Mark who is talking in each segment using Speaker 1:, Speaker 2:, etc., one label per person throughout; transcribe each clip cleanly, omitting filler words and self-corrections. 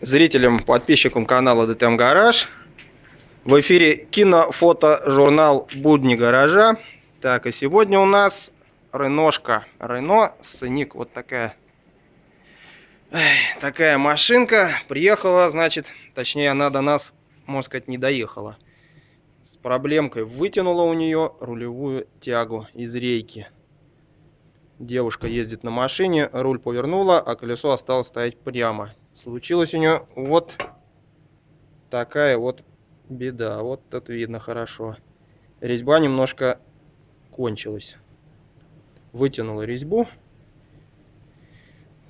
Speaker 1: зрителям, подписчикам канала DTM Гараж. В эфире кинофотожурнал «Будни гаража». Так, и сегодня у нас Реношка. Рено Сценик. Вот такая машинка. Приехала, значит, точнее, она до нас, можно сказать, не доехала. С проблемкой. Вытянула у нее рулевую тягу из рейки. Девушка ездит на машине, руль повернула, а колесо осталось стоять прямо. Случилось у нее вот такая вот беда. Вот тут видно хорошо. Резьба немножко кончилась. Вытянула резьбу.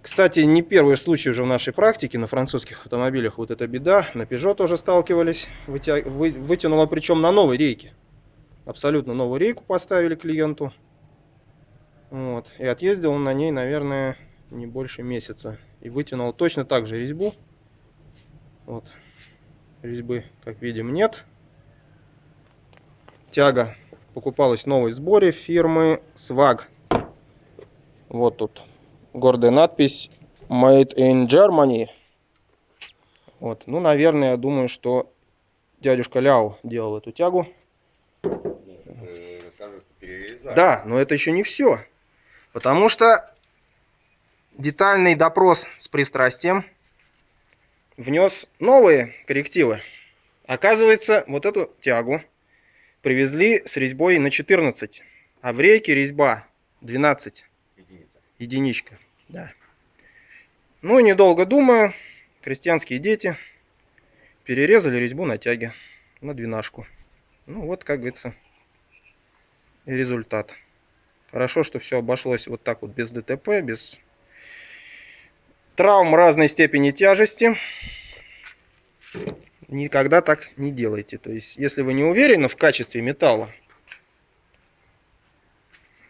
Speaker 1: Кстати, не первый случай уже в нашей практике на французских автомобилях. Вот эта беда. На Peugeot тоже сталкивались. Вытянула, причем на новой рейке. Абсолютно новую рейку поставили клиенту. Вот. И отъездил он на ней, наверное, не больше месяца. И вытянул точно так же резьбу. Вот. Резьбы, как видим, нет. Тяга покупалась в новой сборе фирмы Swag. Вот тут гордая надпись Made in Germany. Вот. Ну, наверное, я думаю, что дядюшка Ляо делал эту тягу.
Speaker 2: Расскажу, что перерезали.
Speaker 1: Да, но это еще не все. Потому что детальный допрос с пристрастием внес новые коррективы. Оказывается, вот эту тягу привезли с резьбой на 14, а в рейке резьба 12. Единичка, да. Ну и недолго думая, крестьянские дети перерезали резьбу на тяге на 12. Ну вот, как говорится, и результат. Хорошо, что все обошлось вот так вот, без ДТП, без травм разной степени тяжести. Никогда так не делайте. То есть, если вы не уверены в качестве металла,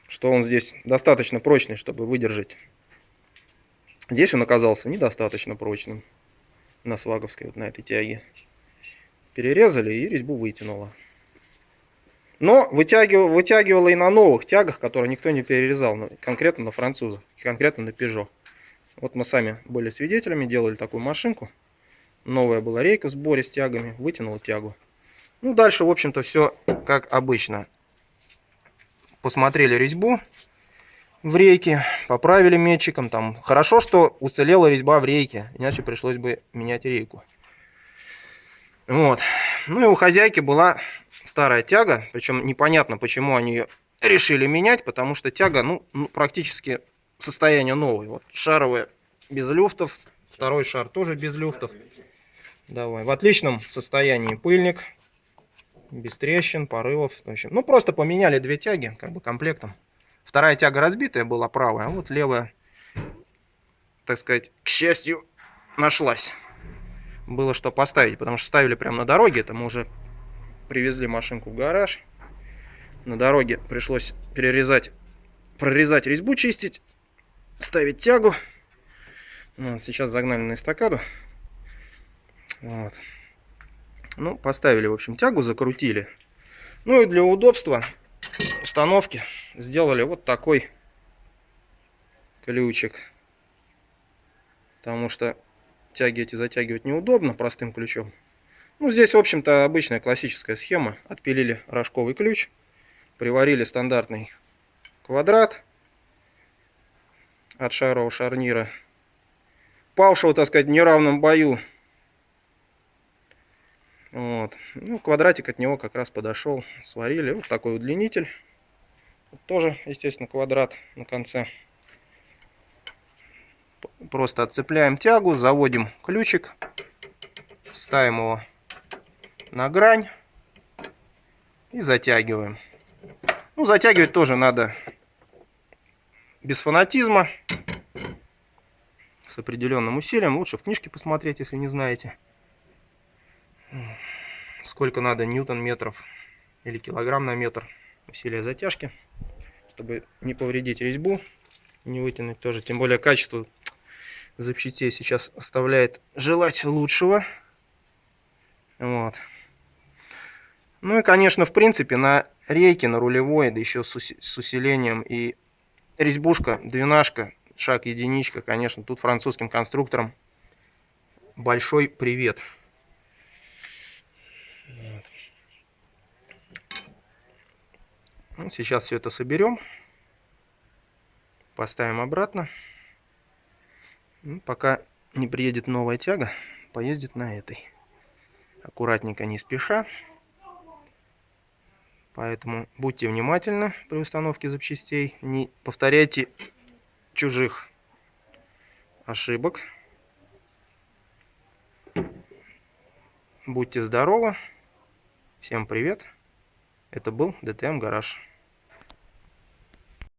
Speaker 1: что он здесь достаточно прочный, чтобы выдержать. Здесь он оказался недостаточно прочным на сваговской, вот на этой тяге. Перерезали и резьбу вытянуло. Но вытягивало и на новых тягах, которые никто не перерезал, конкретно на французах, конкретно на Peugeot. Вот мы сами были свидетелями, делали такую машинку. Новая была рейка в сборе с тягами, вытянула тягу. Ну, дальше, в общем-то, все как обычно. Посмотрели резьбу в рейке, поправили метчиком. Там хорошо, что уцелела резьба в рейке, иначе пришлось бы менять рейку. Вот. Ну и у хозяйки была старая тяга, причем непонятно, почему они ее решили менять, потому что тяга, ну практически состояние новое. Вот шаровая без люфтов, второй шар тоже без люфтов. Давай. В отличном состоянии пыльник, без трещин, порывов. В общем, ну просто поменяли две тяги, как бы комплектом. Вторая тяга разбитая была, правая, а вот левая, так сказать, к счастью, нашлась. Было что поставить, потому что ставили прямо на дороге. Это мы уже привезли машинку в гараж. На дороге пришлось прорезать резьбу, чистить, ставить тягу. Вот, сейчас загнали на эстакаду. Вот. Ну, поставили, в общем, тягу, закрутили. Ну и для удобства установки сделали вот такой ключик. Потому что тяги эти затягивать неудобно простым ключом. Ну, здесь, в общем-то, обычная классическая схема. Отпилили рожковый ключ, приварили стандартный квадрат от шарового шарнира, павшего, так сказать, в неравном бою. Вот. Ну, квадратик от него как раз подошел. Сварили. Вот такой удлинитель. Тоже, естественно, квадрат на конце. Просто отцепляем тягу, заводим ключик, ставим его на грань и затягиваем. Ну, затягивать тоже надо без фанатизма, с определенным усилием. Лучше в книжке посмотреть, если не знаете, сколько надо ньютон-метров или килограмм на метр усилия затяжки, чтобы не повредить резьбу, не вытянуть тоже. Тем более качество запчастей сейчас оставляет желать лучшего. Вот. Ну и, конечно, в принципе, на рейке, на рулевой, да еще с усилением, и резьбушка, двенашка, шаг единичка, конечно, тут французским конструкторам большой привет. Вот. Ну, сейчас все это соберем, поставим обратно. Ну, пока не приедет новая тяга, поездит на этой. Аккуратненько, не спеша. Поэтому будьте внимательны при установке запчастей. Не повторяйте чужих ошибок. Будьте здоровы. Всем привет. Это был ДТМ Гараж.